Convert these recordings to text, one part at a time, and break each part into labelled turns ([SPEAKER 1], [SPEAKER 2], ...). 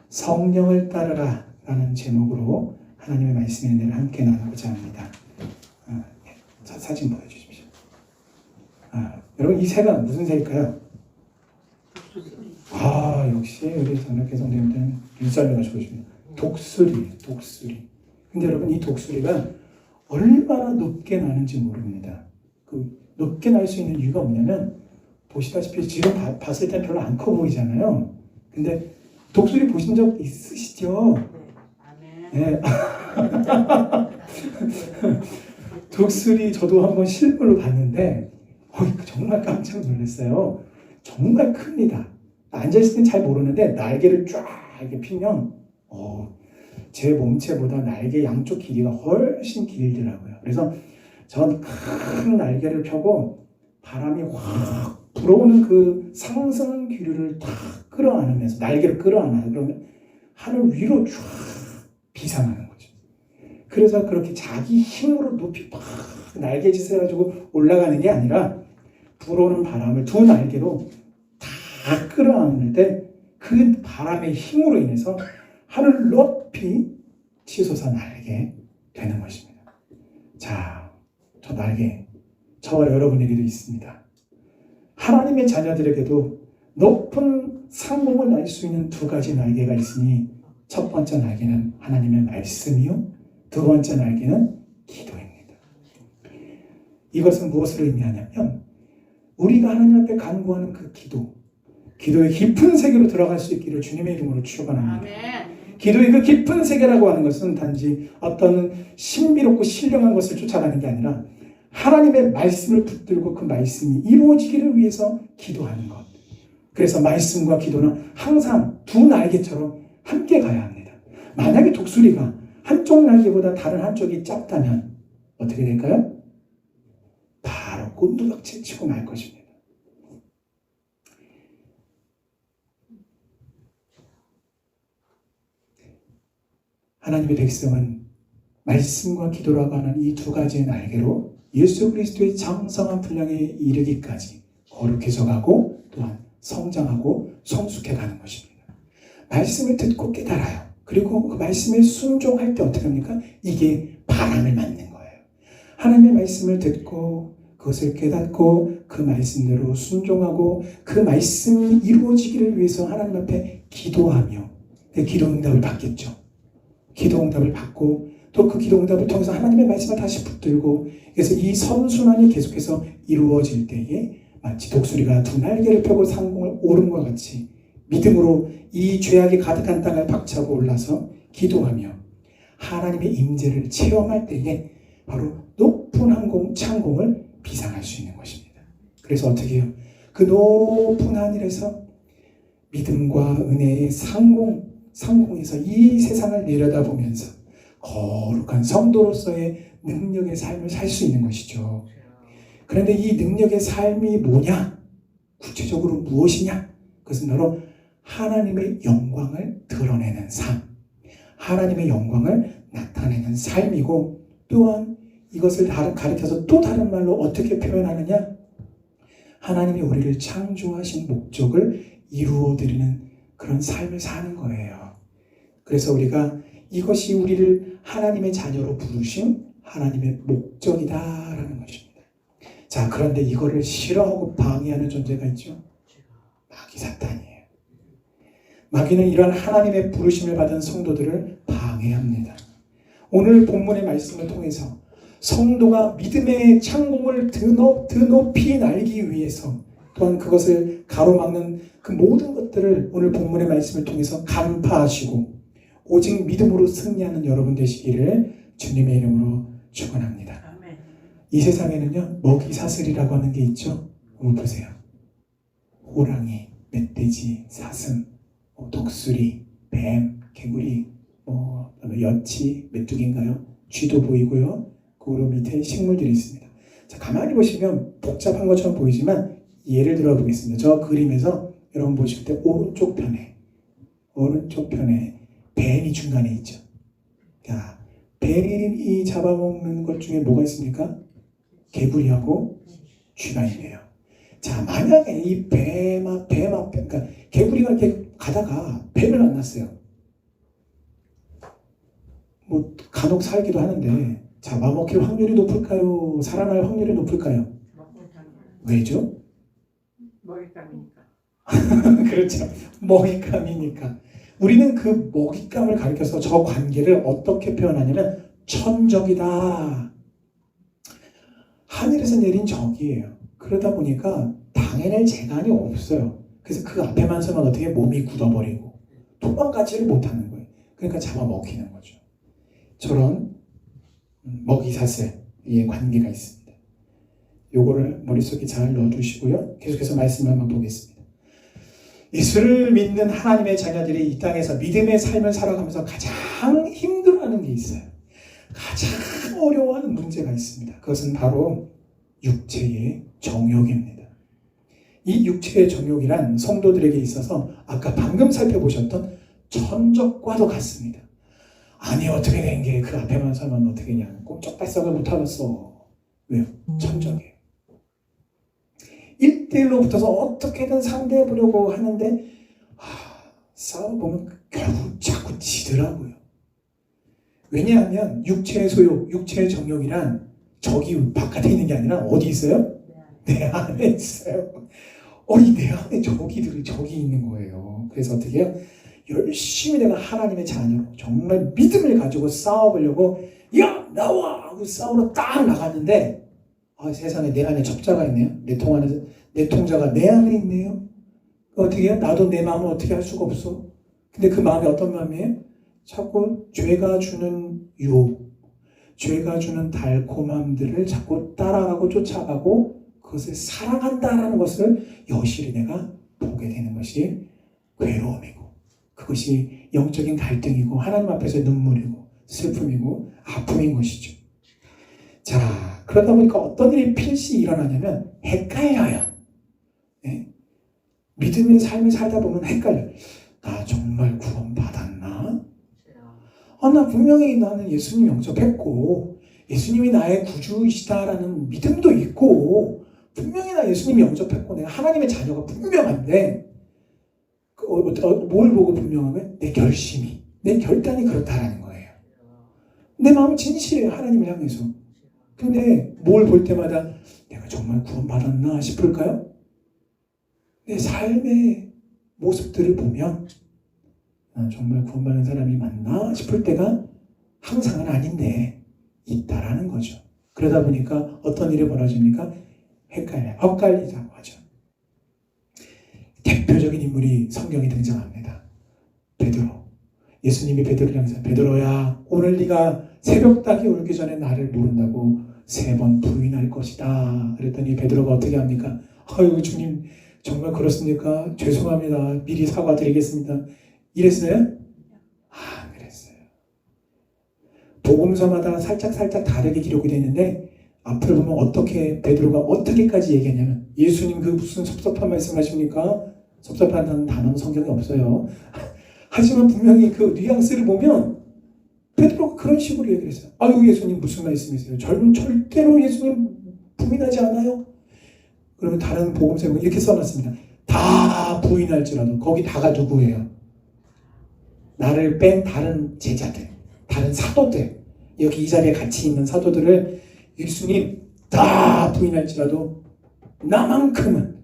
[SPEAKER 1] 성령을 따르라 라는 제목으로 하나님의 말씀의 은혜를 함께 나누고자 합니다. 사진 보여주십시오. 여러분 이 새가 무슨 새일까요? 역시 우리 장로교 성도님들은 일살을 가지고 계십니다. 독수리. 근데 여러분 이 독수리가 얼마나 높게 나는지 모릅니다. 그 높게 날 수 있는 이유가 뭐냐면 보시다시피 지금 봤을 때 별로 안 커 보이잖아요. 근데 독수리 보신 적 있으시죠? 네. 독수리 저도 한번 실물로 봤는데 정말 깜짝 놀랐어요. 정말 큽니다. 앉아있을 땐 잘 모르는데 날개를 쫙 이렇게 피면 제 몸체보다 날개 양쪽 길이가 훨씬 길더라고요. 그래서 전 큰 날개를 펴고 바람이 확 불어오는 그 상승 기류를 탁 끌어안으면서 날개를 끌어안아요. 그러면 하늘 위로 쫙 비상하는 거죠. 그래서 그렇게 자기 힘으로 높이 팍 날개짓을 해가지고 올라가는 게 아니라 불어오는 바람을 두 날개로 다 끌어안을 때 그 바람의 힘으로 인해서 하늘 높이 치솟아 날게 되는 것입니다. 자, 저 날개 저와 여러분에게도 있습니다. 하나님의 자녀들에게도 높은 상공을 날 수 있는 두 가지 날개가 있으니 첫 번째 날개는 하나님의 말씀이요, 두 번째 날개는 기도입니다. 이것은 무엇을 의미하냐면 우리가 하나님 앞에 간구하는 그 기도의 깊은 세계로 들어갈 수 있기를 주님의 이름으로 축원합니다. 기도의 그 깊은 세계라고 하는 것은 단지 어떤 신비롭고 신령한 것을 쫓아가는 게 아니라 하나님의 말씀을 붙들고 그 말씀이 이루어지기를 위해서 기도하는 것. 그래서 말씀과 기도는 항상 두 날개처럼 함께 가야 합니다. 만약에 독수리가 한쪽 날개보다 다른 한쪽이 짧다면 어떻게 될까요? 바로 곤두박질 치고 말 것입니다. 하나님의 백성은 말씀과 기도라고 하는 이 두 가지의 날개로 예수 그리스도의 장성한 분량에 이르기까지 거룩해져 가고 또한 성장하고 성숙해 가는 것입니다. 말씀을 듣고 깨달아요. 그리고 그 말씀에 순종할 때 어떻게 합니까? 이게 바람을 맞는 거예요. 하나님의 말씀을 듣고 그것을 깨닫고 그 말씀대로 순종하고 그 말씀이 이루어지기를 위해서 하나님 앞에 기도하며 기도 응답을 받겠죠. 기도 응답을 받고 또 그 기도 응답을 통해서 하나님의 말씀을 다시 붙들고 그래서 이 선순환이 계속해서 이루어질 때에 마치 독수리가 두 날개를 펴고 상공을 오른 것 같이 믿음으로 이 죄악이 가득한 땅을 박차고 올라서 기도하며 하나님의 임재를 체험할 때에 바로 높은 창공을 비상할 수 있는 것입니다. 그래서 어떻게 해요? 그 높은 하늘에서 믿음과 은혜의 상공에서 이 세상을 내려다보면서 거룩한 성도로서의 능력의 삶을 살 수 있는 것이죠. 그런데 이 능력의 삶이 뭐냐? 구체적으로 무엇이냐? 그것은 바로 하나님의 영광을 드러내는 삶, 하나님의 영광을 나타내는 삶이고 또한 이것을 가리켜서 또 다른 말로 어떻게 표현하느냐? 하나님이 우리를 창조하신 목적을 이루어드리는 그런 삶을 사는 거예요. 그래서 우리가 이것이 우리를 하나님의 자녀로 부르신 하나님의 목적이다라는 것입니다. 자, 그런데 이거를 싫어하고 방해하는 존재가 있죠. 마귀 사탄이에요. 마귀는 이런 하나님의 부르심을 받은 성도들을 방해합니다. 오늘 본문의 말씀을 통해서 성도가 믿음의 창공을 더 높이 날기 위해서 또한 그것을 가로막는 그 모든 것들을 오늘 본문의 말씀을 통해서 간파하시고 오직 믿음으로 승리하는 여러분 되시기를 주님의 이름으로 축원합니다. 이 세상에는요 먹이 사슬이라고 하는 게 있죠. 보세요. 호랑이, 멧돼지, 사슴, 독수리, 뱀, 개구리, 여치, 메뚜기인가요? 쥐도 보이고요. 그 밑에 식물들이 있습니다. 자, 가만히 보시면 복잡한 것처럼 보이지만 예를 들어 보겠습니다. 저 그림에서 여러분 보실 때 오른쪽 편에 뱀이 중간에 있죠. 자, 뱀이 잡아먹는 것 중에 뭐가 있습니까? 개구리하고 쥐가 있네요. 자, 만약에 이 뱀 앞에, 그러니까 개구리가 이렇게 가다가 뱀을 만났어요. 뭐 간혹 살기도 하는데 자, 잡아먹힐 확률이 높을까요? 살아날 확률이 높을까요? 왜죠?
[SPEAKER 2] 먹잇감이니까.
[SPEAKER 1] 그렇죠. 먹잇감이니까. 우리는 그 먹잇감을 가리켜서 저 관계를 어떻게 표현하냐면 천적이다. 하늘에서 내린 적이에요. 그러다 보니까 당해낼 재간이 없어요. 그래서 그 앞에만 서면 어떻게 몸이 굳어버리고 도망가지를 못하는 거예요. 그러니까 잡아먹히는 거죠. 저런 먹이사슬의 관계가 있습니다. 요거를 머릿속에 잘 넣어두시고요. 계속해서 말씀을 한번 보겠습니다. 예수를 믿는 하나님의 자녀들이 이 땅에서 믿음의 삶을 살아가면서 가장 힘들어하는 게 있어요. 가장 어려워하는 문제가 있습니다. 그것은 바로 육체의 정욕입니다. 이 육체의 정욕이란 성도들에게 있어서 아까 방금 살펴보셨던 천적과도 같습니다. 아니 어떻게 된 게 그 앞에만 서면 어떻게 냐 꼼짝달싹을 못하겠어. 왜요? 천적이에요. 1대1로 붙어서 어떻게든 상대해보려고 하는데 싸워보면 결국 자꾸 지더라고요. 왜냐하면 육체의 소욕, 육체의 정욕이란 적이 바깥에 있는 게 아니라 어디 있어요? 내 안에 있어요. 내 안에 적이 있는 거예요. 그래서 어떻게 해요? 열심히 내가 하나님의 자녀로 정말 믿음을 가지고 싸워보려고 야 나와 하고 싸우러 딱 나갔는데 세상에 내 안에 적자가 있네요. 내 통자가 내 안에 있네요. 어떻게 해요? 나도 내 마음을 어떻게 할 수가 없어. 근데 그 마음이 어떤 마음이에요? 자꾸 죄가 주는 유혹, 죄가 주는 달콤함들을 자꾸 따라가고 쫓아가고 그것을 사랑한다라는 것을 여실히 내가 보게 되는 것이 괴로움이고 그것이 영적인 갈등이고 하나님 앞에서 눈물이고 슬픔이고 아픔인 것이죠. 자, 그러다 보니까 어떤 일이 필시 일어나냐면 헷갈려요. 네? 믿음의 삶을 살다 보면 헷갈려요. 나 정말 구원받았나? 나 분명히 나는 예수님 영접했고 예수님이 나의 구주이시다라는 믿음도 있고 분명히 나 예수님 영접했고 내가 하나님의 자녀가 분명한데 뭘 보고 분명하면 내 결심이 내 결단이 그렇다라는 거예요. 내 마음이 진실해요. 하나님을 향해서. 근데 뭘 볼 때마다 내가 정말 구원받았나 싶을까요? 내 삶의 모습들을 보면 정말 구원받는 사람이 맞나 싶을 때가 항상은 아닌데 있다라는 거죠. 그러다 보니까 어떤 일이 벌어집니까? 헷갈리자고 하죠. 대표적인 인물이 성경에 등장합니다. 베드로. 예수님이 베드로를 향해서 베드로야 오늘 네가 새벽닭이 울기 전에 나를 모른다고 3번 부인할 것이다. 그랬더니 베드로가 어떻게 합니까? 아유 주님 정말 그렇습니까? 죄송합니다. 미리 사과드리겠습니다. 이랬어요? 안 그랬어요. 복음서마다 살짝 다르게 기록이 되어 있는데 앞으로 보면 어떻게 베드로가 어떻게까지 얘기하냐면 예수님 그 무슨 섭섭한 말씀하십니까? 섭섭하다는 단어는 성경에 없어요. 하지만 분명히 그 뉘앙스를 보면 베드로가 그런 식으로 얘기를 했어요. 아유 예수님 무슨 말씀이세요? 저는 절대로 예수님 부인하지 않아요. 그러면 다른 복음서에 이렇게 써놨습니다. 다 부인할지라도 거기 다가 누구예요? 나를 뺀 다른 제자들, 다른 사도들, 여기 이 자리에 같이 있는 사도들을 예수님 다 부인할지라도 나만큼은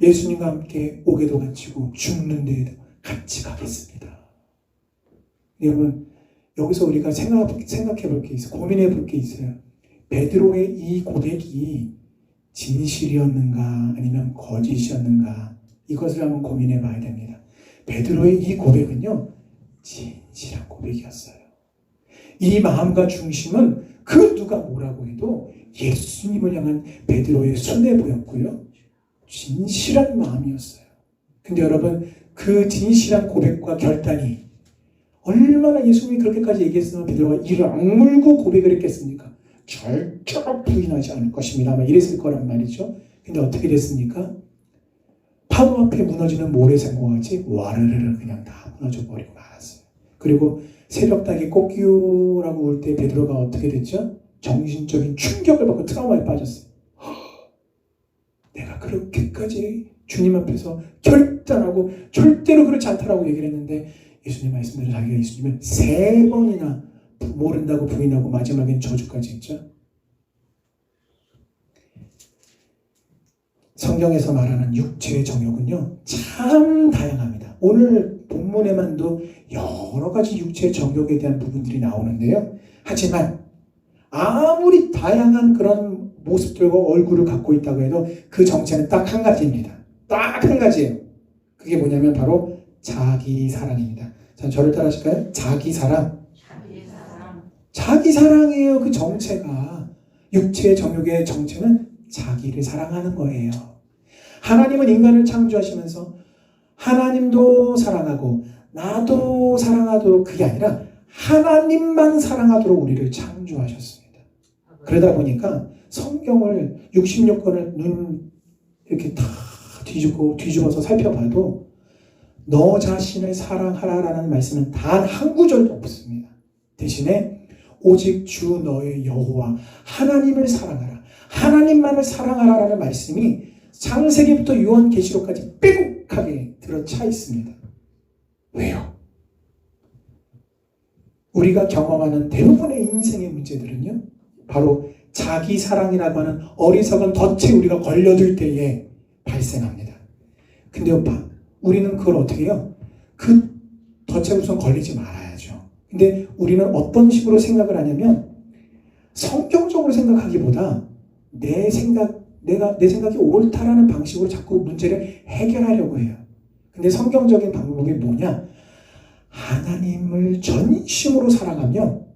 [SPEAKER 1] 예수님과 함께 오게도 갇히고 죽는 데에도 같이 가겠습니다. 여러분 여기서 우리가 생각해 볼 게 있어요. 고민해 볼 게 있어요. 베드로의 이 고백이 진실이었는가 아니면 거짓이었는가 이것을 한번 고민해 봐야 됩니다. 베드로의 이 고백은요 진실한 고백이었어요. 이 마음과 중심은 그 누가 뭐라고 해도 예수님을 향한 베드로의 순해 보였고요. 진실한 마음이었어요. 근데 여러분 그 진실한 고백과 결단이 얼마나 예수님이 그렇게까지 얘기했으면 베드로가 이를 악물고 고백을 했겠습니까? 절대로 부인하지 않을 것입니다. 아마 이랬을 거란 말이죠. 근데 어떻게 됐습니까? 파도 앞에 무너지는 모래샘과 같이 와르르르 그냥 다 무너져 버리고 말았어요. 그리고 새벽닭이 꼬끼우라고 울 때 베드로가 어떻게 됐죠? 정신적인 충격을 받고 트라우마에 빠졌어요. 내가 그렇게까지 주님 앞에서 결단하고 절대로 그렇지 않다라고 얘기를 했는데 예수님 말씀대로 자기가 예수님을 3번이나 모른다고 부인하고 마지막엔 저주까지 했죠. 성경에서 말하는 육체의 정욕은요, 참 다양합니다. 오늘 본문에만도 여러 가지 육체의 정욕에 대한 부분들이 나오는데요. 하지만 아무리 다양한 그런 모습들과 얼굴을 갖고 있다고 해도 그 정체는 딱 한 가지입니다. 딱 한 가지예요. 그게 뭐냐면 바로 자기 사랑입니다. 자, 저를 따라 하실까요? 자기 사랑. 자기 사랑이에요. 그 정체가. 육체의 정욕의 정체는 자기를 사랑하는 거예요. 하나님은 인간을 창조하시면서 하나님도 사랑하고 나도 사랑하도록, 그게 아니라 하나님만 사랑하도록 우리를 창조하셨습니다. 그러다 보니까 성경을 66권을 눈 이렇게 다 뒤집어서 살펴봐도 너 자신을 사랑하라라는 말씀은 단 한 구절도 없습니다. 대신에 오직 주 너의 여호와 하나님을 사랑하라, 하나님만을 사랑하라라는 말씀이 창세기부터 요한계시록까지 빼곡하게 들어차 있습니다. 왜요? 우리가 경험하는 대부분의 인생의 문제들은요, 바로 자기 사랑이라고 하는 어리석은 덫에 우리가 걸려들 때에 발생합니다. 근데 오빠, 우리는 그걸 어떻게 해요? 그 덫에 우선 걸리지 말아야죠. 근데 우리는 어떤 식으로 생각을 하냐면, 성경적으로 생각하기보다 내 생각이 옳다라는 방식으로 자꾸 문제를 해결하려고 해요. 근데 성경적인 방법이 뭐냐? 하나님을 전심으로 사랑하면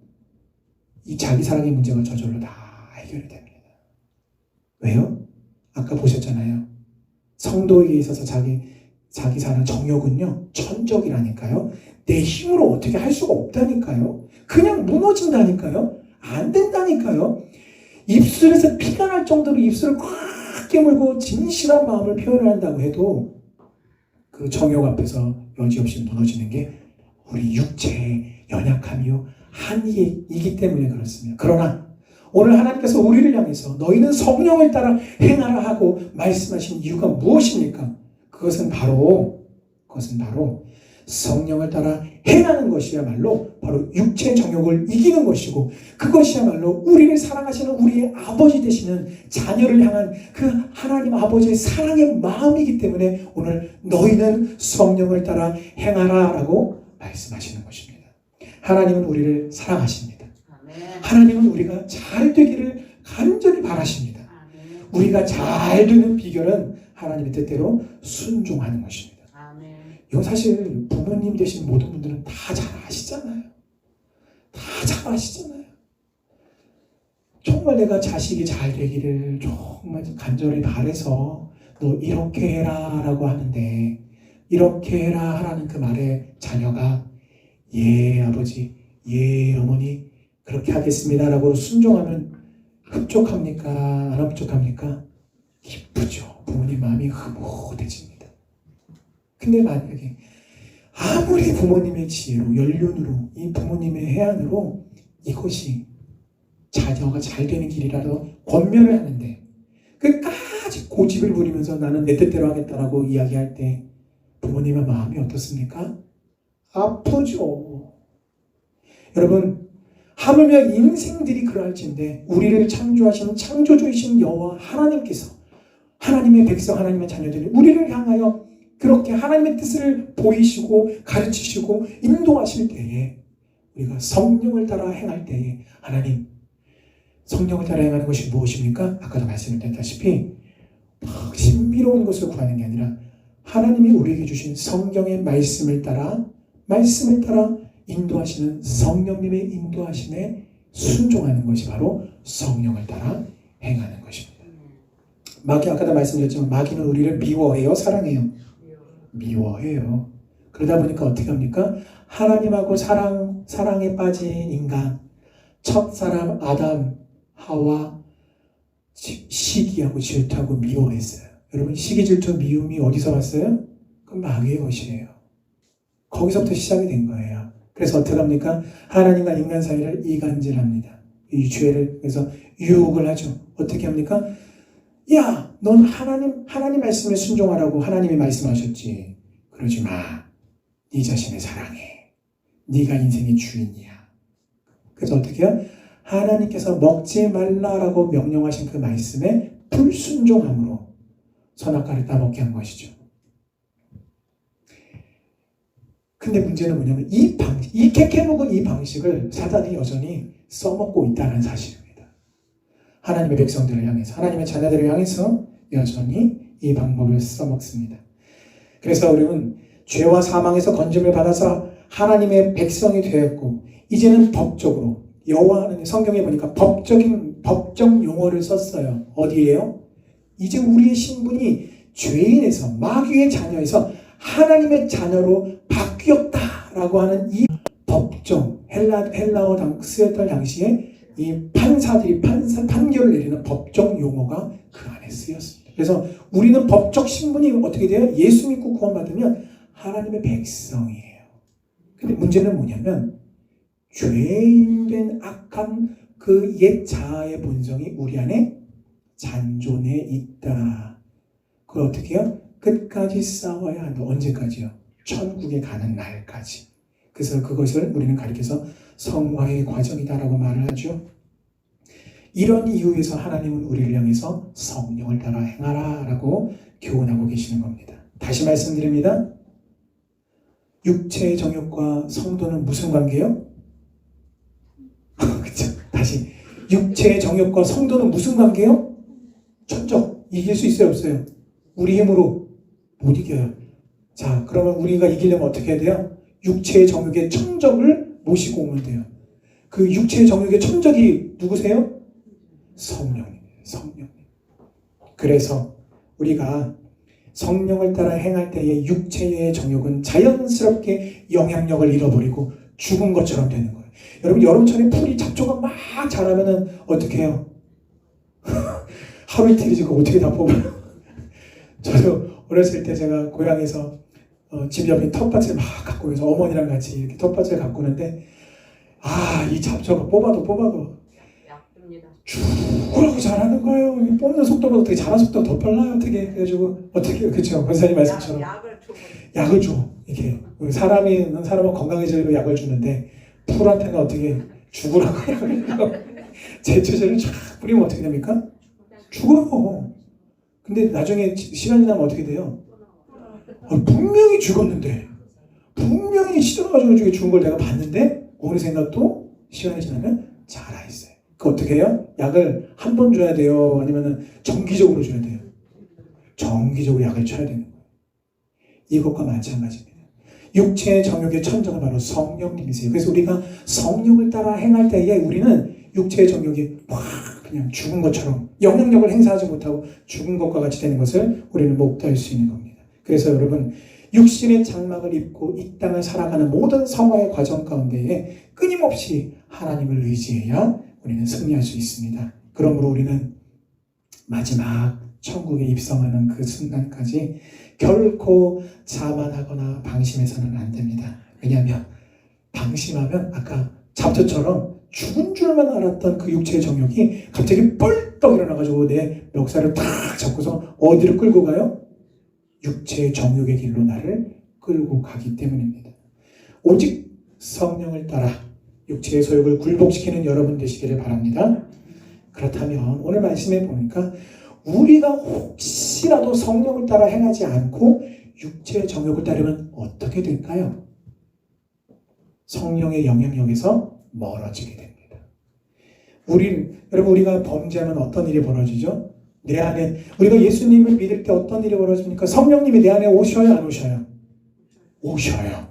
[SPEAKER 1] 이 자기 사랑의 문제가 저절로 다 해결이 됩니다. 왜요? 아까 보셨잖아요. 성도에게 있어서 자기 사랑 정욕은요, 천적이라니까요. 내 힘으로 어떻게 할 수가 없다니까요. 그냥 무너진다니까요. 안 된다니까요. 입술에서 피가 날 정도로 입술을 꽉 깨물고 진실한 마음을 표현을 한다고 해도 그 정욕 앞에서 여지없이 무너지는 게 우리 육체의 연약함이요, 한이기 때문에 그렇습니다. 그러나 오늘 하나님께서 우리를 향해서 너희는 성령을 따라 행하라 하고 말씀하신 이유가 무엇입니까? 그것은 바로 성령을 따라 행하는 것이야말로 바로 육체의 정욕을 이기는 것이고, 그것이야말로 우리를 사랑하시는 우리의 아버지 되시는 자녀를 향한 그 하나님 아버지의 사랑의 마음이기 때문에 오늘 너희는 성령을 따라 행하라 라고 말씀하시는 것입니다. 하나님은 우리를 사랑하십니다. 하나님은 우리가 잘 되기를 간절히 바라십니다. 우리가 잘 되는 비결은 하나님의 뜻대로 순종하는 것입니다. 이건 사실 부모님 되신 모든 분들은 다 잘 아시잖아요. 다 잘 아시잖아요. 정말 내가 자식이 잘 되기를 정말 간절히 바라서 너 이렇게 해라 라고 하는데, 이렇게 해라 하라는 그 말에 자녀가 예 아버지, 예 어머니 그렇게 하겠습니다 라고 순종하면 흡족합니까? 안 흡족합니까? 기쁘죠. 부모님 마음이 흐뭇해집니다. 근데 만약에 아무리 부모님의 지혜로, 연륜으로, 이 부모님의 해안으로 이것이 자녀가 잘 되는 길이라도 권면을 하는데 끝까지 고집을 부리면서 나는 내 뜻대로 하겠다라고 이야기할 때 부모님의 마음이 어떻습니까? 아프죠. 여러분, 하물며 인생들이 그러할진데 우리를 창조하신 창조주이신 여호와 하나님께서 하나님의 백성, 하나님의 자녀들이 우리를 향하여 그렇게 하나님의 뜻을 보이시고 가르치시고 인도하실 때에, 우리가 성령을 따라 행할 때에, 하나님 성령을 따라 행하는 것이 무엇입니까? 아까도 말씀드렸다시피 신비로운 것을 구하는 게 아니라 하나님이 우리에게 주신 성경의 말씀을 따라 인도하시는 성령님의 인도하심에 순종하는 것이 바로 성령을 따라 행하는 것입니다. 마귀, 아까도 말씀드렸지만 마귀는 우리를 미워해요, 사랑해요? 미워해요. 그러다 보니까 어떻게 합니까? 하나님하고 사랑에 빠진 인간, 첫사람 아담, 하와 시기하고 질투하고 미워했어요. 여러분, 시기, 질투, 미움이 어디서 왔어요? 그건 마귀의 것이에요. 거기서부터 시작이 된 거예요. 그래서 어떻게 합니까? 하나님과 인간 사이를 이간질합니다. 이 죄를, 그래서 유혹을 하죠. 어떻게 합니까? 야, 넌 하나님 말씀에 순종하라고 하나님이 말씀하셨지. 그러지 마. 네 자신을 사랑해. 네가 인생의 주인이야. 그래서 어떻게 해요? 하나님께서 먹지 말라라고 명령하신 그 말씀에 불순종함으로 선악과를 따먹게 한 것이죠. 근데 문제는 뭐냐면 이 캐캐 묵은 이 방식을 사단이 여전히 써먹고 있다는 사실입니다. 하나님의 백성들을 향해서, 하나님의 자녀들을 향해서 여전히 이 방법을 써먹습니다. 그래서 우리는 죄와 사망에서 건짐을 받아서 하나님의 백성이 되었고, 이제는 법적으로, 여호와 하나님 성경에 보니까 법적 용어를 썼어요. 어디에요? 이제 우리의 신분이 죄인에서, 마귀의 자녀에서 하나님의 자녀로 바뀌었다라고 하는 이 법정, 헬라어 쓰였던 당시에 이 판사들이 판결을 내리는 법정 용어가 그 안에 쓰였습니다. 그래서 우리는 법적 신분이 어떻게 돼요? 예수 믿고 구원받으면 하나님의 백성이에요. 근데 문제는 뭐냐면 죄인된 악한 그 옛 자아의 본성이 우리 안에 잔존해 있다. 그걸 어떻게 해요? 끝까지 싸워야 한다. 언제까지요? 천국에 가는 날까지. 그래서 그것을 우리는 가리켜서 성화의 과정이다라고 말을 하죠. 이런 이유에서 하나님은 우리를 향해서 성령을 따라 행하라 라고 교훈하고 계시는 겁니다. 다시 말씀드립니다. 육체의 정욕과 성도는 무슨 관계요? 그쵸? 다시. 육체의 정욕과 성도는 무슨 관계요? 천적. 이길 수 있어요, 없어요? 우리 힘으로 못 이겨요. 자, 그러면 우리가 이기려면 어떻게 해야 돼요? 육체의 정욕의 천적을 모시고 오면 돼요. 그 육체의 정욕의 천적이 누구세요? 성령님. 그래서 우리가 성령을 따라 행할 때의 육체의 정욕은 자연스럽게 영향력을 잃어버리고 죽은 것처럼 되는 거예요. 여러분, 여름철에 풀이 잡초가 막 자라면은 어떻게 해요? 하루 이틀이 지고 어떻게 다 뽑아요? 저도 어렸을 때 제가 고향에서 집 옆에 텃밭을 막 가꾸면서 어머니랑 같이 이렇게 텃밭을 가꾸는데 이 잡초가 뽑아도 죽으라고 잘하는 거예요. 뽑는 속도보다 어떻게 자라는 속도가 더 빨라요. 어떻게 그래가지고 어떻게 그렇죠? 권사님 말씀처럼 약을 줘. 이렇게 사람은 건강해지려고 약을 주는데 풀한테는 어떻게 죽으라고 해요. 제초제를 쫙 뿌리면 어떻게 됩니까? 죽어요. 근데 나중에 시간이 지나면 어떻게 돼요? 분명히 죽었는데, 분명히 시들어가지고 죽은 걸 내가 봤는데 어느샌가 또 시간이 지나면 자라있어요. 그 어떻게 해요? 약을 한 번 줘야 돼요? 아니면 정기적으로 줘야 돼요? 정기적으로 약을 쳐야 되는 거예요. 이것과 마찬가지입니다. 육체의 정욕의 천적은 바로 성령님이세요. 그래서 우리가 성령을 따라 행할 때에 우리는 육체의 정욕이 확 그냥 죽은 것처럼 영향력을 행사하지 못하고 죽은 것과 같이 되는 것을 우리는 목도할 수 있는 겁니다. 그래서 여러분, 육신의 장막을 입고 이 땅을 살아가는 모든 성화의 과정 가운데에 끊임없이 하나님을 의지해야 우리는 승리할 수 있습니다. 그러므로 우리는 마지막 천국에 입성하는 그 순간까지 결코 자만하거나 방심해서는 안 됩니다. 왜냐하면 방심하면 아까 잡초처럼 죽은 줄만 알았던 그 육체의 정욕이 갑자기 뻘떡 일어나가지고 내 멱살을 탁 잡고서 어디로 끌고 가요? 육체의 정욕의 길로 나를 끌고 가기 때문입니다. 오직 성령을 따라 육체의 소욕을 굴복시키는 여러분 되시기를 바랍니다. 그렇다면 오늘 말씀에 보니까 우리가 혹시라도 성령을 따라 행하지 않고 육체의 정욕을 따르면 어떻게 될까요? 성령의 영향력에서 멀어지게 됩니다. 여러분, 우리가 범죄하면 어떤 일이 벌어지죠? 내 안에, 우리가 예수님을 믿을 때 어떤 일이 벌어집니까? 성령님이 내 안에 오셔요, 안 오셔요? 오셔요.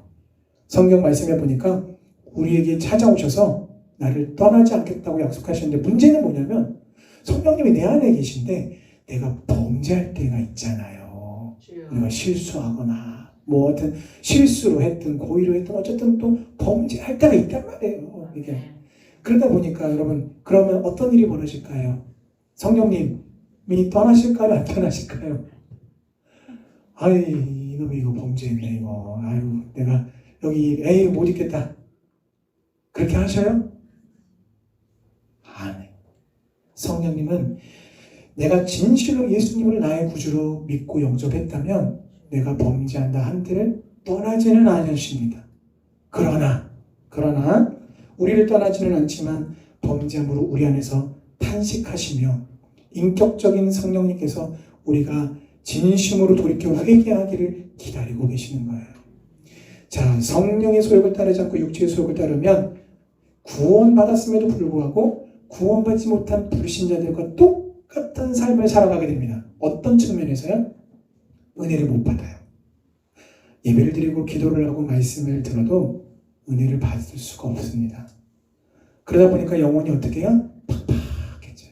[SPEAKER 1] 성경 말씀에 보니까 우리에게 찾아오셔서 나를 떠나지 않겠다고 약속하셨는데, 문제는 뭐냐면 성령님이 내 안에 계신데 내가 범죄할 때가 있잖아요. 내가 실수하거나 뭐 하여튼 실수로 했든 고의로 했든 어쨌든 또 범죄할 때가 있단 말이에요. 이게. 그러다 보니까 여러분, 그러면 어떤 일이 벌어질까요? 성령님이 떠나실까요? 안 떠나실까요? 이놈이 이거 범죄했네 이거. 내가 여기 못 있겠다. 그렇게 하셔요? 안 해요. 성령님은 내가 진실로 예수님을 나의 구주로 믿고 영접했다면 내가 범죄한다 한들 떠나지는 않으십니다. 그러나 우리를 떠나지는 않지만 범죄함으로 우리 안에서 탄식하시며 인격적인 성령님께서 우리가 진심으로 돌이켜 회개하기를 기다리고 계시는 거예요. 자, 성령의 소욕을 따르지 않고 육체의 소욕을 따르면 구원받았음에도 불구하고 구원받지 못한 불신자들과 똑같은 삶을 살아가게 됩니다. 어떤 측면에서요? 은혜를 못 받아요. 예배를 드리고 기도를 하고 말씀을 들어도 은혜를 받을 수가 없습니다. 그러다 보니까 영혼이 어떻게 해요? 팍팍해져요.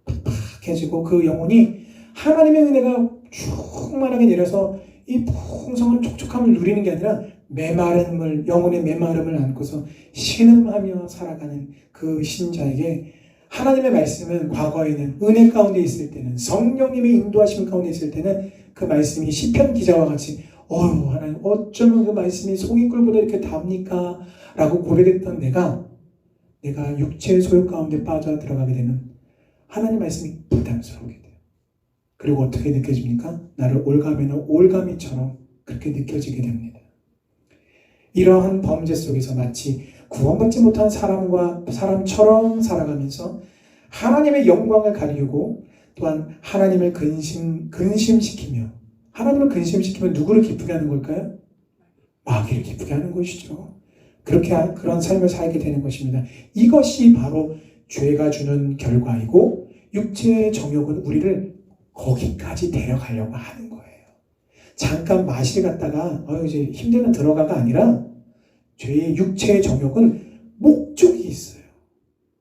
[SPEAKER 1] 팍팍해지고 그 영혼이 하나님의 은혜가 충만하게 내려서 이 풍성한 촉촉함을 누리는 게 아니라 메마름을, 영혼의 메마름을 안고서 신음하며 살아가는 그 신자에게 하나님의 말씀은 과거에는 은혜 가운데 있을 때는 성령님의 인도하심 가운데 있을 때는 그 말씀이 시편 기자와 같이 하나님 어쩌면 그 말씀이 송이꿀보다 이렇게 답니까? 라고 고백했던 내가 육체의 소욕 가운데 빠져 들어가게 되는 하나님 말씀이 부담스러우게 돼요. 그리고 어떻게 느껴집니까? 나를 올가매는 올가미처럼 그렇게 느껴지게 됩니다. 이러한 범죄 속에서 마치 구원받지 못한 사람처럼 살아가면서 하나님의 영광을 가리우고 또한 하나님을 근심시키며 하나님을 근심시키면 누구를 기쁘게 하는 걸까요? 마귀를 기쁘게 하는 것이죠. 그런 삶을 살게 되는 것입니다. 이것이 바로 죄가 주는 결과이고 육체의 정욕은 우리를 거기까지 데려가려고 하는 거예요. 잠깐 마실 갔다가 이제 힘들면 들어가가 아니라 죄의 육체의 정욕은 목적이 있어요.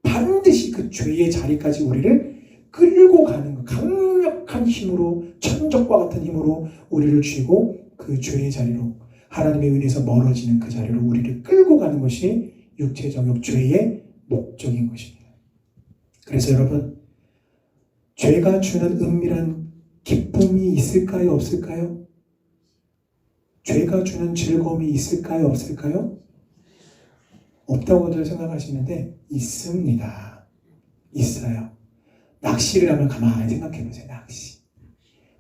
[SPEAKER 1] 반드시 그 죄의 자리까지 우리를 끌고 가는 거, 강력한 힘으로, 천적과 같은 힘으로 우리를 쥐고 그 죄의 자리로, 하나님의 은혜에서 멀어지는 그 자리로 우리를 끌고 가는 것이 육체 정욕, 죄의 목적인 것입니다. 그래서 여러분, 죄가 주는 은밀한 기쁨이 있을까요? 없을까요? 죄가 주는 즐거움이 있을까요? 없을까요? 없다고들 생각하시는데 있습니다. 있어요. 낚시를 하면 가만히 생각해 보세요.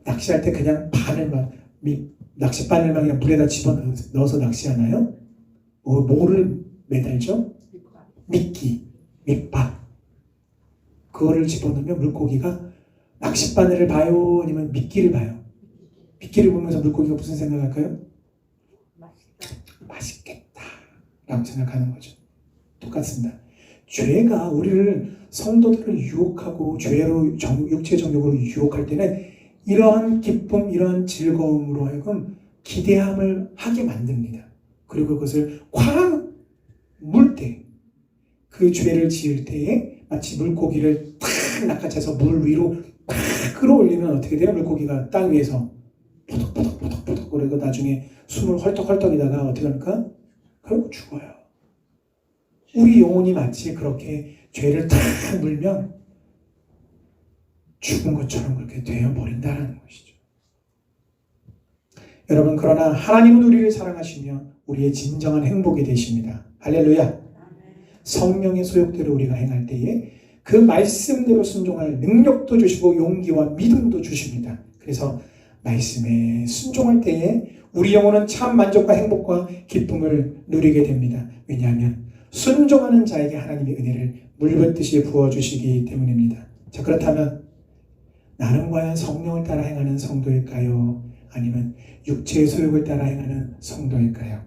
[SPEAKER 1] 낚시할 때 그냥 낚싯바늘만 그냥 물에다 집어넣어서 낚시하나요? 뭐를 매달죠? 밑밥. 그거를 집어넣으면 물고기가 낚싯바늘을 봐요? 아니면 미끼를 봐요? 미끼를 보면서 물고기가 무슨 생각할까요? 맛있겠다 라고 생각하는 거죠. 똑같습니다. 죄가 우리를 성도들을 유혹하고 죄로 육체 정욕으로 유혹할 때는 이러한 기쁨, 이러한 즐거움으로 하여금 기대함을 하게 만듭니다. 그리고 그것을 콱 물 때, 그 죄를 지을 때에 마치 물고기를 탁 낚아채서 물 위로 팍 끌어올리면 어떻게 돼요? 물고기가 땅 위에서 포덕포덕 그리고 나중에 숨을 헐떡헐떡이다가 어떻게 합니까? 결국 죽어요. 우리 영혼이 마치 그렇게 죄를 탁 물면 죽은 것처럼 그렇게 되어버린다는 것이죠. 여러분, 그러나 하나님은 우리를 사랑하시며 우리의 진정한 행복이 되십니다. 할렐루야. 성령의 소욕대로 우리가 행할 때에 그 말씀대로 순종할 능력도 주시고 용기와 믿음도 주십니다. 그래서 말씀에 순종할 때에 우리 영혼은 참 만족과 행복과 기쁨을 누리게 됩니다. 왜냐하면 순종하는 자에게 하나님의 은혜를 물붓듯이 부어주시기 때문입니다. 자, 그렇다면 나는 과연 성령을 따라 행하는 성도일까요? 아니면 육체의 소욕을 따라 행하는 성도일까요?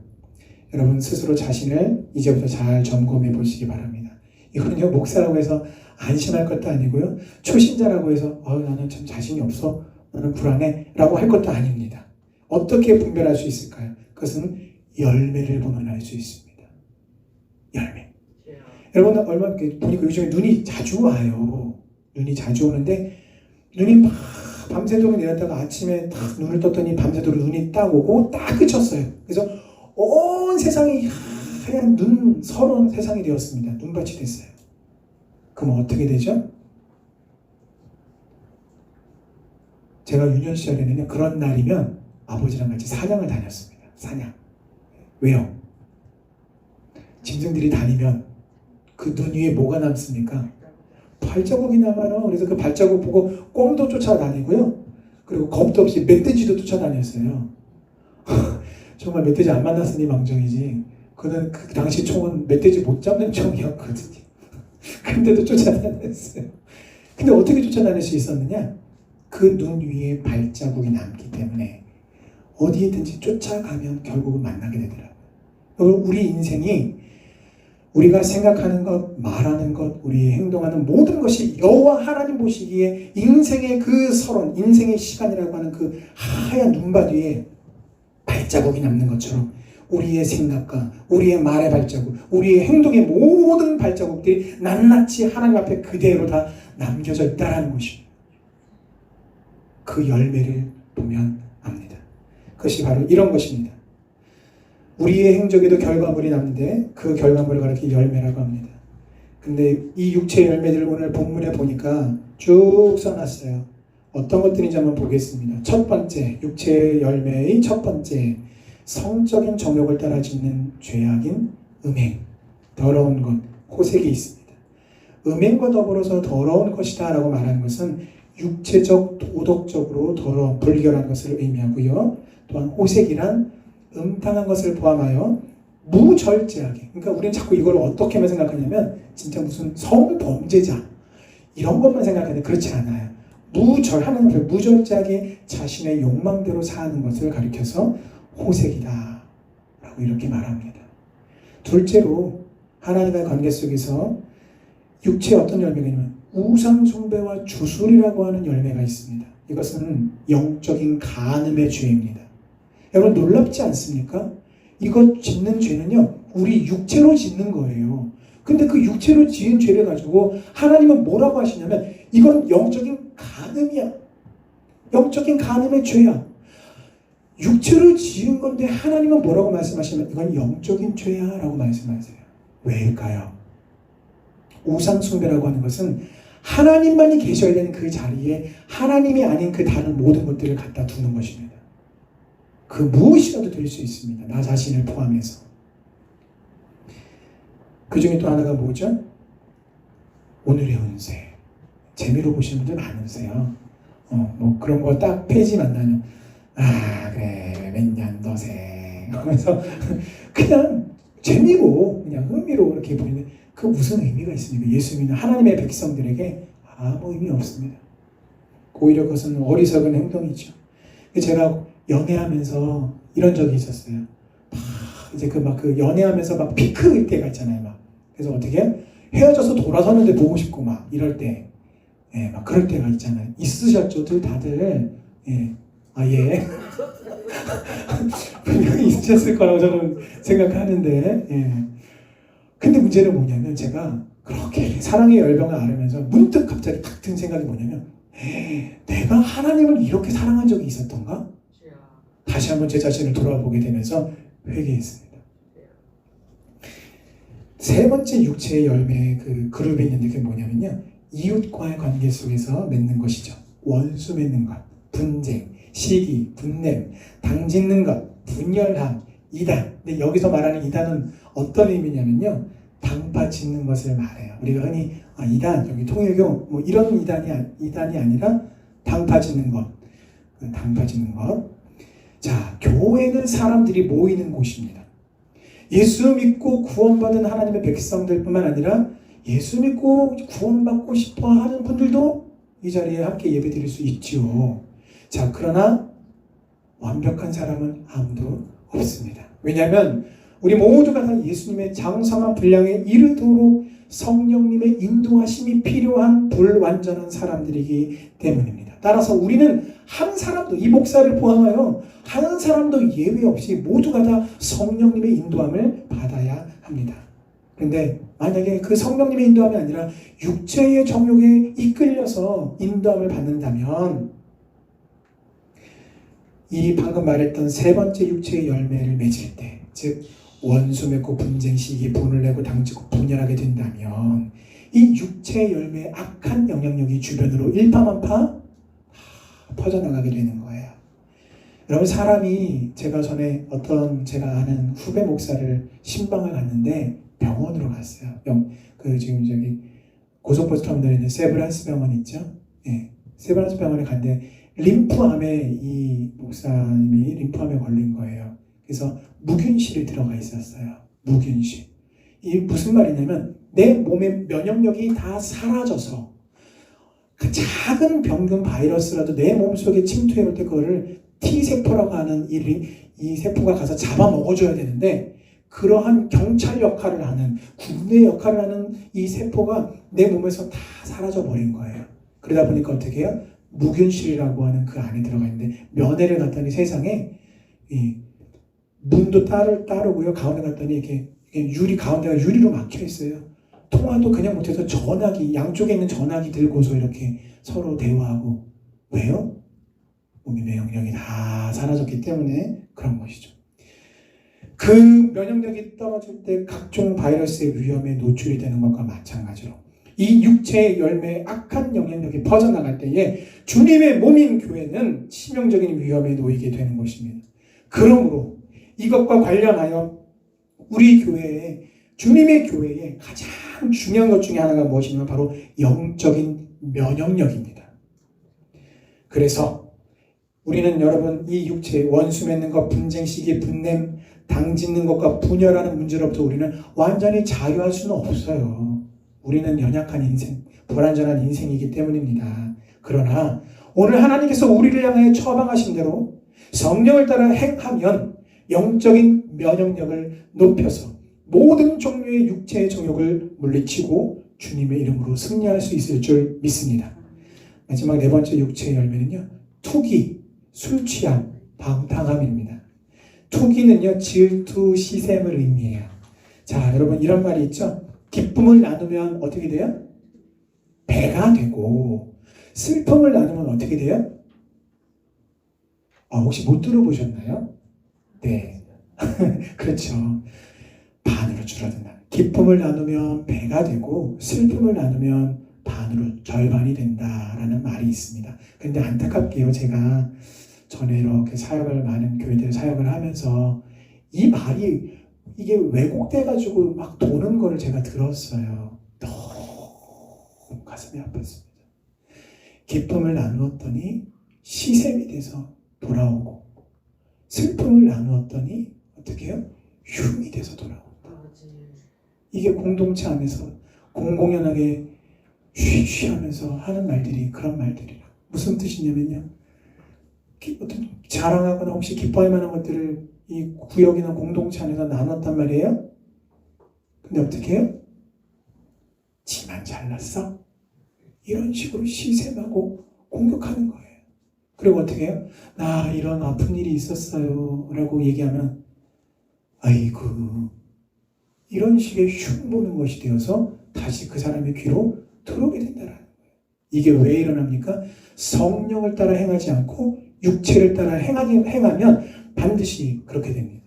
[SPEAKER 1] 여러분 스스로 자신을 이제부터 잘 점검해 보시기 바랍니다. 이거는요, 목사라고 해서 안심할 것도 아니고요, 초신자라고 해서 나는 참 자신이 없어, 나는 불안해 라고 할 것도 아닙니다. 어떻게 분별할 수 있을까요? 그것은 열매를 보면 알 수 있습니다. 열매. 여러분 얼마 보니까 요즘에 눈이 자주 와요. 눈이 자주 오는데 눈이 막 밤새도록 내렸다가 아침에 딱 눈을 떴더니 밤새도록 눈이 딱 오고 딱 그쳤어요. 그래서 온 세상이 하얀 서러운 세상이 되었습니다. 눈밭이 됐어요. 그럼 어떻게 되죠? 제가 유년 시절에는요, 그런 날이면 아버지랑 같이 사냥을 다녔습니다. 사냥. 왜요? 짐승들이 다니면 그 눈 위에 뭐가 남습니까? 발자국이 남아요. 그래서 그 발자국 보고 꿩도 쫓아다니고요. 그리고 겁도 없이 멧돼지도 쫓아다녔어요. 정말 멧돼지 안 만났으니 망정이지. 그는 그 당시 총은 멧돼지 못 잡는 총이었거든요. 근데도 쫓아다녔어요. 근데 어떻게 쫓아다닐 수 있었느냐? 그 눈 위에 발자국이 남기 때문에 어디에든지 쫓아가면 결국은 만나게 되더라고요. 우리 인생이 우리가 생각하는 것, 말하는 것, 우리 행동하는 모든 것이 여호와 하나님 보시기에 인생의 그 서론, 인생의 시간이라고 하는 그 하얀 눈밭 위에 발자국이 남는 것처럼 우리의 생각과 우리의 말의 발자국, 우리의 행동의 모든 발자국들이 낱낱이 하나님 앞에 그대로 다 남겨져 있다는 것입니다. 그 열매를 보면 압니다. 그것이 바로 이런 것입니다. 우리의 행적에도 결과물이 남는데 그 결과물을 가리켜 열매라고 합니다. 근데 이 육체의 열매들을 오늘 본문에 보니까 쭉 써놨어요. 어떤 것들인지 한번 보겠습니다. 첫 번째, 육체의 열매의 첫 번째, 성적인 정욕을 따라 짓는 죄악인 음행, 더러운 것, 호색이 있습니다. 음행과 더불어서 더러운 것이다 라고 말하는 것은 육체적, 도덕적으로 더러운, 불결한 것을 의미하고요. 또한 호색이란 음탕한 것을 포함하여 무절제하게, 그러니까 우리는 자꾸 이걸 어떻게만 생각하냐면 진짜 무슨 성범죄자 이런 것만 생각하는데 그렇지 않아요. 하나님 무절제하게 자신의 욕망대로 사는 것을 가리켜서 호색이다 라고 이렇게 말합니다. 둘째로 하나님과의 관계 속에서 육체의 어떤 열매가 있냐면 우상숭배와 주술이라고 하는 열매가 있습니다. 이것은 영적인 간음의 죄입니다. 여러분 놀랍지 않습니까? 이거 짓는 죄는요 우리 육체로 짓는 거예요. 근데 그 육체로 지은 죄를 가지고 하나님은 뭐라고 하시냐면 이건 영적인 간음이야. 영적인 간음의 죄야. 육체로 지은 건데 하나님은 뭐라고 말씀하시냐면 이건 영적인 죄야 라고 말씀하세요. 왜일까요? 우상숭배라고 하는 것은 하나님만이 계셔야 되는 그 자리에 하나님이 아닌 그 다른 모든 것들을 갖다 두는 것입니다. 그 무엇이라도 될 수 있습니다. 나 자신을 포함해서. 그 중에 또 하나가 뭐죠? 오늘의 운세. 재미로 보시는 분들 많으세요. 뭐 그런 거 딱 페이지 만나면 그래 몇 년도생 하면서 그냥 재미로 그냥 흥미로 이렇게 보이는데 그 무슨 의미가 있습니까? 예수 믿는 하나님의 백성들에게 아무 의미 없습니다. 오히려 그것은 어리석은 행동이죠. 제가 연애하면서 이런 적이 있었어요. 이제 그 연애하면서 막 피크 때가 있잖아요. 막 그래서 어떻게 헤어져서 돌아서는데 보고 싶고 막 이럴 때, 막 그럴 때가 있잖아요. 있으셨죠, 다들. 예. 분명히 있으셨을 거라고 저는 생각하는데, 근데 문제는 뭐냐면 제가 그렇게 사랑의 열병을 앓으면서 문득 갑자기 탁 든 생각이 뭐냐면 내가 하나님을 이렇게 사랑한 적이 있었던가? 다시 한번 제 자신을 돌아보게 되면서 회개했습니다. 세 번째 육체의 열매의 그 그룹이 있는데 그게 뭐냐면요. 이웃과의 관계 속에서 맺는 것이죠. 원수 맺는 것, 분쟁, 시기, 분냄, 당짓는 것, 분열함, 이단. 근데 여기서 말하는 이단은 어떤 의미냐면요. 당파 짓는 것을 말해요. 우리가 흔히 이단, 여기 통일교 뭐 이런 이단이 아니라 당파 짓는 것. 당파 짓는 것. 자, 교회는 사람들이 모이는 곳입니다. 예수 믿고 구원받은 하나님의 백성들뿐만 아니라 예수 믿고 구원받고 싶어 하는 분들도 이 자리에 함께 예배드릴 수 있지요. 자, 그러나 완벽한 사람은 아무도 없습니다. 왜냐하면 우리 모두가 다 예수님의 장성한 분량에 이르도록 성령님의 인도하심이 필요한 불완전한 사람들이기 때문입니다. 따라서 우리는 한 사람도, 이 목사를 포함하여 한 사람도 예외 없이 모두가 다 성령님의 인도함을 받아야 합니다. 그런데 만약에 그 성령님의 인도함이 아니라 육체의 정욕에 이끌려서 인도함을 받는다면 이 방금 말했던 세 번째 육체의 열매를 맺을 때, 즉 원수 맺고 분쟁, 시기, 분을 내고 당짓고 분열하게 된다면 이 육체의 열매의 악한 영향력이 주변으로 일파만파 퍼져나가게 되는 거예요. 여러분, 사람이 제가 전에 제가 아는 후배 목사를 신방을 갔는데 병원으로 갔어요. 지금 저기 고속버스 터미널에 있는 세브란스 병원 있죠? 세브란스 병원에 갔는데 림프암에 이 목사님이 림프암에 걸린 거예요. 그래서 무균실에 들어가 있었어요. 무균실. 이 무슨 말이냐면 내 몸의 면역력이 다 사라져서 그 작은 병균 바이러스라도 내 몸속에 침투해 올 때 그거를 T세포라고 하는 이 세포가 가서 잡아먹어줘야 되는데 그러한 경찰 역할을 하는 군대 역할을 하는 이 세포가 내 몸에서 다 사라져 버린 거예요. 그러다 보니까 어떻게 해요? 무균실이라고 하는 그 안에 들어가 있는데 면회를 갔더니 세상에 이 문도 따르고요. 가운데 갔더니 이렇게 유리 가운데가 유리로 막혀 있어요. 통화도 그냥 못해서 전화기 양쪽에 있는 전화기 들고서 이렇게 서로 대화하고 왜요? 몸의 면역력이 다 사라졌기 때문에 그런 것이죠. 그 면역력이 떨어질 때 각종 바이러스의 위험에 노출이 되는 것과 마찬가지로 이 육체의 열매의 악한 영향력이 퍼져나갈 때에 주님의 몸인 교회는 치명적인 위험에 놓이게 되는 것입니다. 그러므로 이것과 관련하여 우리 교회에 주님의 교회에 가장 중요한 것 중에 하나가 무엇이냐면 바로 영적인 면역력입니다. 그래서 우리는 여러분 이 육체에 원수 맺는 것, 분쟁 시기, 분냄, 당짓는 것과 분열하는 문제로부터 우리는 완전히 자유할 수는 없어요. 우리는 연약한 인생, 불완전한 인생이기 때문입니다. 그러나 오늘 하나님께서 우리를 향해 처방하신 대로 성령을 따라 행하면 영적인 면역력을 높여서 모든 종류의 육체의 정욕을 물리치고 주님의 이름으로 승리할 수 있을 줄 믿습니다. 마지막 네 번째 육체의 열매는요. 투기, 술 취함, 방탕함입니다. 투기는요. 질투, 시샘을 의미해요. 자, 여러분 이런 말이 있죠. 기쁨을 나누면 어떻게 돼요? 배가 되고 슬픔을 나누면 어떻게 돼요? 혹시 못 들어보셨나요? 네. 그렇죠. 반으로 줄어든다. 기쁨을 나누면 배가 되고 슬픔을 나누면 반으로 절반이 된다라는 말이 있습니다. 그런데 안타깝게요. 제가 전에 이렇게 많은 교회들 사역을 하면서 이 말이 이게 왜곡돼가지고 막 도는 거를 제가 들었어요. 너무 가슴이 아팠습니다. 기쁨을 나누었더니 시샘이 돼서 돌아오고 슬픔을 나누었더니 어떻게 해요? 흉이 돼서 돌아온다. 이게 공동체 안에서 공공연하게 쉬쉬하면서 하는 말들이 그런 말들이라. 무슨 뜻이냐면요. 어떤 자랑하거나 혹시 기뻐할 만한 것들을 이 구역이나 공동체 안에서 나눴단 말이에요. 근데 어떻게 해요? 지만 잘났어? 이런 식으로 시샘하고 공격하는 거예요. 그리고 어떻게 해요? 나 이런 아픈 일이 있었어요 라고 얘기하면 아이고 이런 식의 흉보는 것이 되어서 다시 그 사람의 귀로 들어오게 된다는 거예요. 이게 왜 일어납니까? 성령을 따라 행하지 않고 육체를 따라 행하면 반드시 그렇게 됩니다.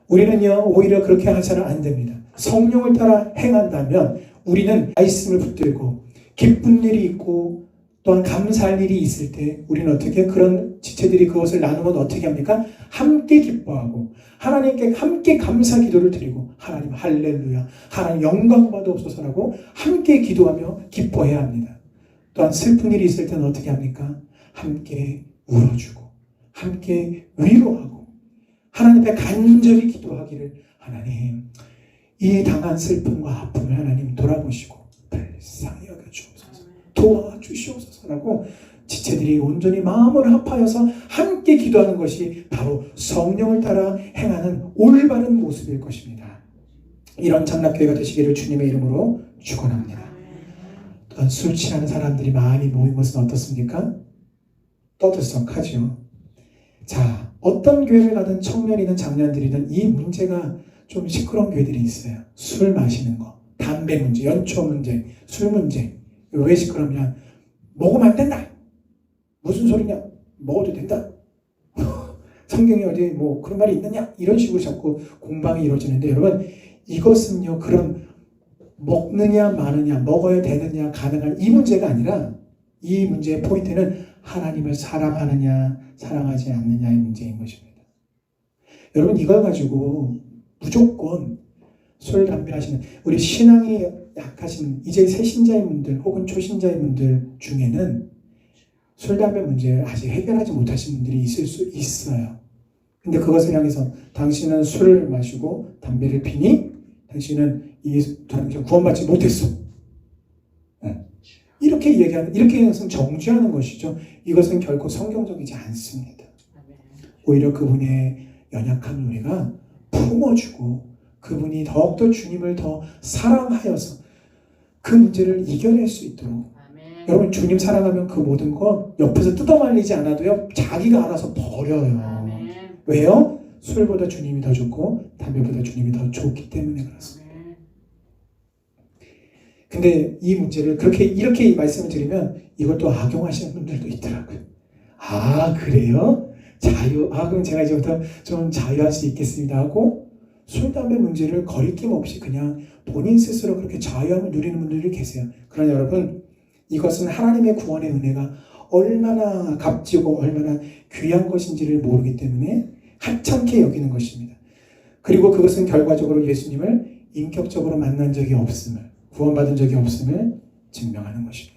[SPEAKER 1] 우리는요 오히려 그렇게 해서는 안 됩니다. 성령을 따라 행한다면 우리는 말씀을 붙들고 기쁜 일이 있고 또한 감사할 일이 있을 때 우리는 어떻게 그런 지체들이 그것을 나누면 어떻게 합니까? 함께 기뻐하고 하나님께 함께 감사 기도를 드리고 하나님 할렐루야 하나님 영광 받으옵소서라고 함께 기도하며 기뻐해야 합니다. 또한 슬픈 일이 있을 때는 어떻게 합니까? 함께 울어주고 함께 위로하고 하나님 앞에 간절히 기도하기를 하나님 이 당한 슬픔과 아픔을 하나님 돌아보시고 불쌍히 여겨주옵소서 도와주시옵소서라고 지체들이 온전히 마음을 합하여서 함께 기도하는 것이 바로 성령을 따라 행하는 올바른 모습일 것입니다. 이런 장락교회가 되시기를 주님의 이름으로 축원합니다. 또한 술 취하는 사람들이 많이 모인 것은 어떻습니까? 떠들썩하죠. 자, 어떤 교회를 가든 청년이든 장년들이든 이 문제가 좀 시끄러운 교회들이 있어요. 술 마시는 거, 담배 문제, 연초 문제, 술 문제. 왜 시끄럽냐? 먹으면 안 된다. 무슨 소리냐? 먹어도 된다. 성경에 어디 뭐 그런 말이 있느냐? 이런 식으로 자꾸 공방이 이루어지는데 여러분 이것은요 그런 먹느냐 마느냐 먹어야 되느냐 가능한 이 문제가 아니라 이 문제의 포인트는 하나님을 사랑하느냐 사랑하지 않느냐의 문제인 것입니다. 여러분 이걸 가지고 무조건 술, 담배 하시는 우리 신앙이 약하신 이제 새신자의 분들 혹은 초신자의 분들 중에는 술, 담배 문제를 아직 해결하지 못하신 분들이 있을 수 있어요. 근데 그것을 향해서 당신은 술을 마시고 담배를 피니 당신은 구원받지 못했어. 이렇게 얘기하는, 이렇게 해서 정죄하는 것이죠. 이것은 결코 성경적이지 않습니다. 오히려 그분의 연약한 우리가 품어주고 그분이 더욱더 주님을 더 사랑하여서 그 문제를 이겨낼 수 있도록. 여러분, 주님 사랑하면 그 모든 것 옆에서 뜯어말리지 않아도요, 자기가 알아서 버려요. 왜요? 술보다 주님이 더 좋고 담배보다 주님이 더 좋기 때문에 그렇습니다. 근데 이 문제를 이렇게 말씀을 드리면 이걸 또 악용하시는 분들도 있더라고요. 아, 그래요? 그럼 제가 이제부터 좀 자유할 수 있겠습니다 하고 술, 담배 문제를 거리낌 없이 그냥 본인 스스로 그렇게 자유함을 누리는 분들이 계세요. 그러나 여러분, 이것은 하나님의 구원의 은혜가 얼마나 값지고 얼마나 귀한 것인지를 모르기 때문에 하찮게 여기는 것입니다. 그리고 그것은 결과적으로 예수님을 인격적으로 만난 적이 없음을, 구원받은 적이 없음을 증명하는 것입니다.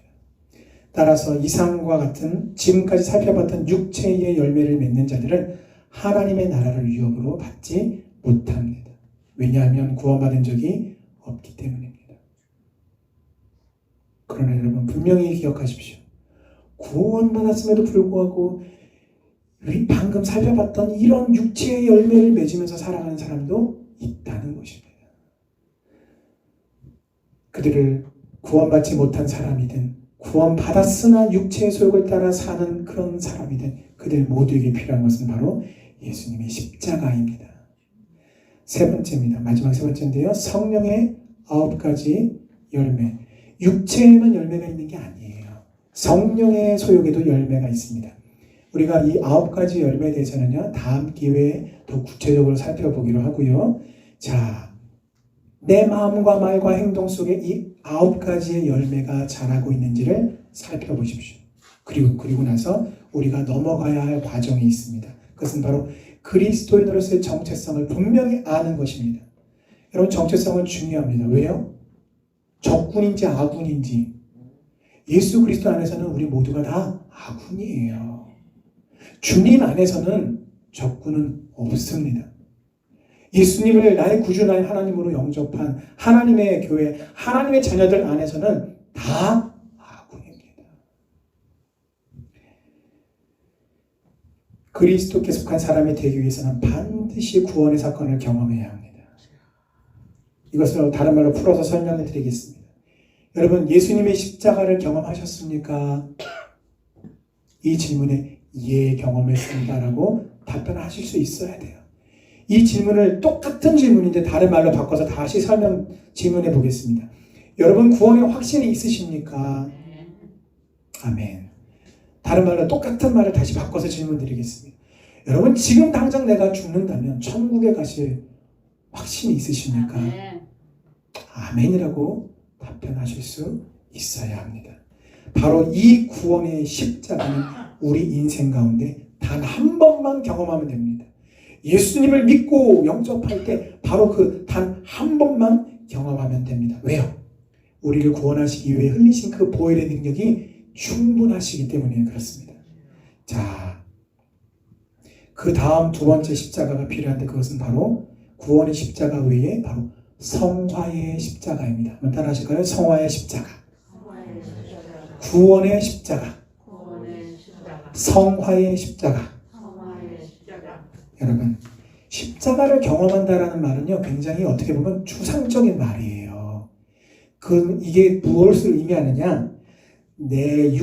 [SPEAKER 1] 따라서 이상과 같은 지금까지 살펴봤던 육체의 열매를 맺는 자들은 하나님의 나라를 유업으로 받지 못합니다. 왜냐하면 구원받은 적이 없기 때문입니다. 그러나 여러분, 분명히 기억하십시오. 구원받았음에도 불구하고 방금 살펴봤던 이런 육체의 열매를 맺으면서 살아가는 사람도 있다는 것입니다. 그들을 구원받지 못한 사람이든 구원받았으나 육체의 소욕을 따라 사는 그런 사람이든 그들 모두에게 필요한 것은 바로 예수님의 십자가입니다. 세 번째입니다. 마지막 세 번째인데요. 성령의 9가지 열매. 육체에만 열매가 있는 게 아니에요. 성령의 소욕에도 열매가 있습니다. 우리가 이 9가지 열매에 대해서는요, 다음 기회에 더 구체적으로 살펴보기로 하고요. 자, 내 마음과 말과 행동 속에 이 9가지의 열매가 자라고 있는지를 살펴보십시오. 그리고 나서 우리가 넘어가야 할 과정이 있습니다. 그것은 바로 그리스도인으로서의 정체성을 분명히 아는 것입니다. 여러분, 정체성은 중요합니다. 왜요? 적군인지 아군인지. 예수 그리스도 안에서는 우리 모두가 다 아군이에요. 주님 안에서는 적군은 없습니다. 예수님을 나의 구주, 나의 하나님으로 영접한 하나님의 교회, 하나님의 자녀들 안에서는 다 아군입니다. 그리스도께 속한 사람이 되기 위해서는 반드시 구원의 사건을 경험해야 합니다. 이것을 다른 말로 풀어서 설명해 드리겠습니다. 여러분, 예수님의 십자가를 경험하셨습니까? 이 질문에 예, 경험했습니다라고 답변하실 수 있어야 돼요. 이 질문을 똑같은 질문인데 다른 말로 바꿔서 다시 질문해 보겠습니다. 여러분, 구원의 확신이 있으십니까? 아멘. 다른 말로 똑같은 말을 다시 바꿔서 질문 드리겠습니다. 여러분, 지금 당장 내가 죽는다면 천국에 가실 확신이 있으십니까? 아멘이라고 답변하실 수 있어야 합니다. 바로 이 구원의 십자가는 우리 인생 가운데 단 한 번만 경험하면 됩니다. 예수님을 믿고 영접할 때 바로 그 단 한 번만 경험하면 됩니다. 왜요? 우리를 구원하시기 위해 흘리신 그 보혈의 능력이 충분하시기 때문에 그렇습니다. 자, 그 다음 두 번째 십자가가 필요한데 그것은 바로 구원의 십자가 외에 바로 성화의 십자가입니다. 한번 따라 하실까요? 성화의 십자가. 구원의 십자가. 성화의 십자가. 여러분, 십자가를 경험한다라는 말은요, 굉장히 어떻게 보면 추상적인 말이에요. 이게 무엇을 의미하느냐? 나의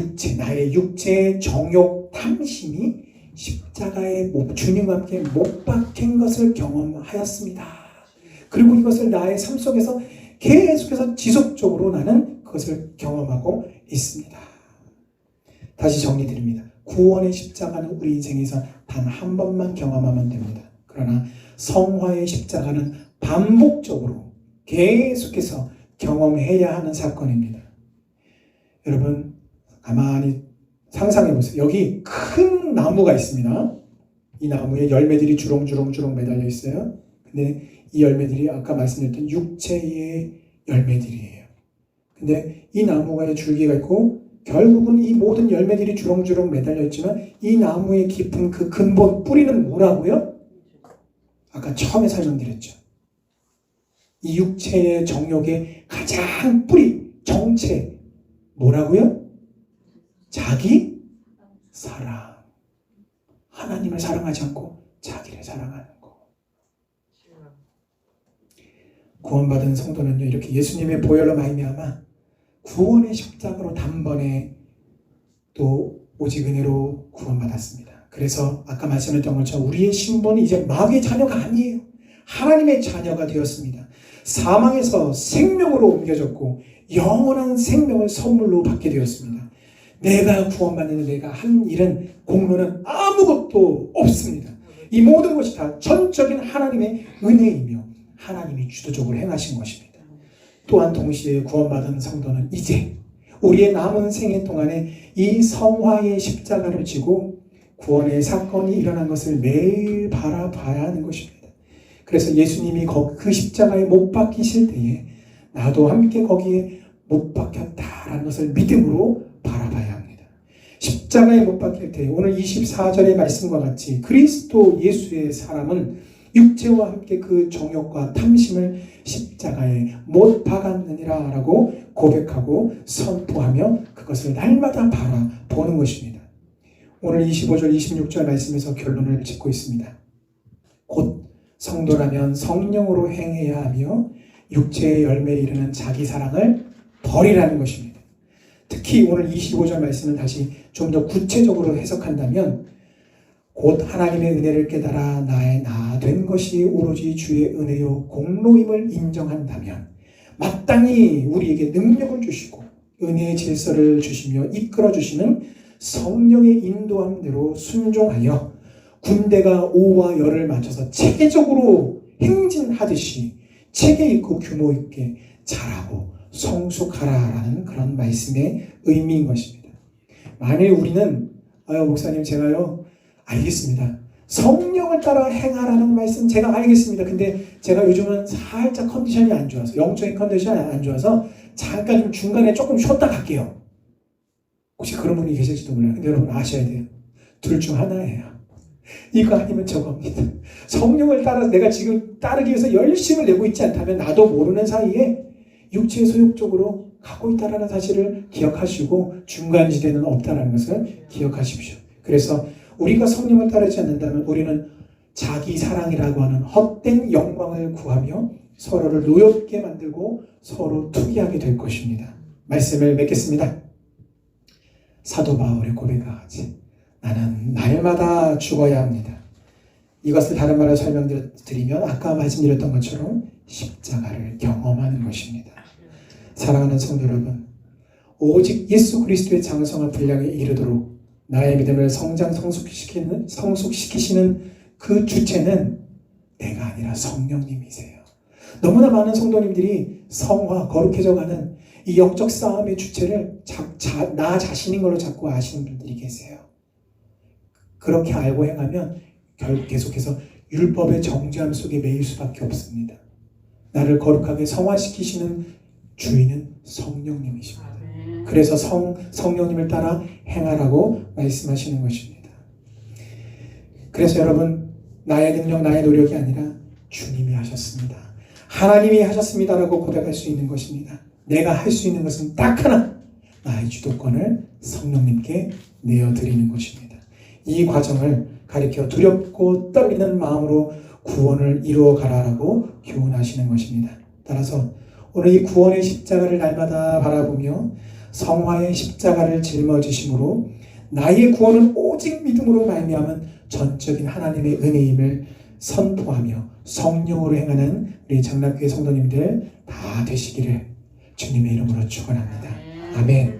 [SPEAKER 1] 육체의 정욕, 탐심이 십자가에 주님과 함께 못 박힌 것을 경험하였습니다. 그리고 이것을 나의 삶 속에서 계속해서 지속적으로 나는 그것을 경험하고 있습니다. 다시 정리드립니다. 구원의 십자가는 우리 인생에서 단 한 번만 경험하면 됩니다. 그러나 성화의 십자가는 반복적으로 계속해서 경험해야 하는 사건입니다. 여러분, 가만히 상상해 보세요. 여기 큰 나무가 있습니다. 이 나무에 열매들이 주렁주렁 매달려 있어요. 근데 이 열매들이 아까 말씀드렸던 육체의 열매들이에요. 근데 이 나무가 줄기가 있고 결국은 이 모든 열매들이 주렁주렁 매달려 있지만 이 나무의 깊은 그 근본 뿌리는 뭐라고요? 아까 처음에 설명드렸죠. 이 육체의 정욕의 가장 뿌리, 정체 뭐라고요? 자기 사랑. 하나님을 사랑하지 않고 자기를 사랑하는 거. 구원받은 성도는요, 이렇게 예수님의 보혈로 말미암아 구원의 십자가로 단번에 또 오직 은혜로 구원받았습니다. 그래서 아까 말씀드렸던 것처럼 우리의 신분은 이제 마귀의 자녀가 아니에요. 하나님의 자녀가 되었습니다. 사망에서 생명으로 옮겨졌고 영원한 생명을 선물로 받게 되었습니다. 내가 구원받는 내가 한 일은 공로는 아무것도 없습니다. 이 모든 것이 다 전적인 하나님의 은혜이며 하나님이 주도적으로 행하신 것입니다. 또한 동시에 구원받은 성도는 이제 우리의 남은 생애 동안에 이 성화의 십자가를 지고 구원의 사건이 일어난 것을 매일 바라봐야 하는 것입니다. 그래서 예수님이 그 십자가에 못 박히실 때에 나도 함께 거기에 못 박혔다라는 것을 믿음으로 바라봐야 합니다. 십자가에 못 박힐 때 오늘 24절의 말씀과 같이 그리스도 예수의 사람은 육체와 함께 그 정욕과 탐심을 십자가에 못 박았느니라 라고 고백하고 선포하며 그것을 날마다 바라보는 것입니다. 오늘 25절 26절 말씀에서 결론을 짓고 있습니다. 곧 성도라면 성령으로 행해야 하며 육체의 열매에 이르는 자기 사랑을 버리라는 것입니다. 특히 오늘 25절 말씀을 다시 좀 더 구체적으로 해석한다면 곧 하나님의 은혜를 깨달아 나의 나 된 것이 오로지 주의 은혜요 공로임을 인정한다면 마땅히 우리에게 능력을 주시고 은혜의 질서를 주시며 이끌어 주시는 성령의 인도함대로 순종하여 군대가 오와 열을 맞춰서 체계적으로 행진하듯이 체계 있고 규모 있게 잘하고 성숙하라라는 그런 말씀의 의미인 것입니다. 만일 우리는 목사님 제가요 알겠습니다. 성령을 따라 행하라는 말씀 제가 알겠습니다. 근데 제가 요즘은 살짝 컨디션이 안 좋아서 영적인 컨디션이 안 좋아서 잠깐 좀 중간에 조금 쉬었다 갈게요. 혹시 그런 분이 계실지도 몰라요. 근데 여러분 아셔야 돼요. 둘 중 하나예요. 이거 아니면 저겁니다. 성령을 따라 내가 지금 따르기 위해서 열심을 내고 있지 않다면 나도 모르는 사이에 육체의 소욕적으로 가고 있다는 사실을 기억하시고 중간지대는 없다는 것을 기억하십시오. 그래서 우리가 성령을 따르지 않는다면 우리는 자기 사랑이라고 하는 헛된 영광을 구하며 서로를 노엽게 만들고 서로 투기하게 될 것입니다. 말씀을 맺겠습니다. 사도 바울의 고백과 같이 나는 날마다 죽어야 합니다. 이것을 다른 말로 설명드리면 아까 말씀드렸던 것처럼 십자가를 경험하는 것입니다. 사랑하는 성도 여러분, 오직 예수 그리스도의 장성한 분량에 이르도록 나의 믿음을 성숙시키시는 그 주체는 내가 아니라 성령님이세요. 너무나 많은 성도님들이 성화, 거룩해져가는 이 영적 싸움의 주체를 나 자신인 걸로 자꾸 아시는 분들이 계세요. 그렇게 알고 행하면 계속해서 율법의 정죄함 속에 매일 수밖에 없습니다. 나를 거룩하게 성화시키시는 주인은 성령님이십니다. 그래서 성령님을 따라 행하라고 말씀하시는 것입니다. 그래서 여러분 나의 능력, 나의 노력이 아니라 주님이 하셨습니다. 하나님이 하셨습니다라고 고백할 수 있는 것입니다. 내가 할 수 있는 것은 딱 하나, 나의 주도권을 성령님께 내어드리는 것입니다. 이 과정을 가리켜 두렵고 떨리는 마음으로 구원을 이루어가라라고 교훈하시는 것입니다. 따라서 오늘 이 구원의 십자가를 날마다 바라보며 성화의 십자가를 짊어지심으로 나의 구원은 오직 믿음으로 말미암은 전적인 하나님의 은혜임을 선포하며 성령으로 행하는 우리 장락교회 성도님들 다 되시기를 주님의 이름으로 축원합니다. 아멘.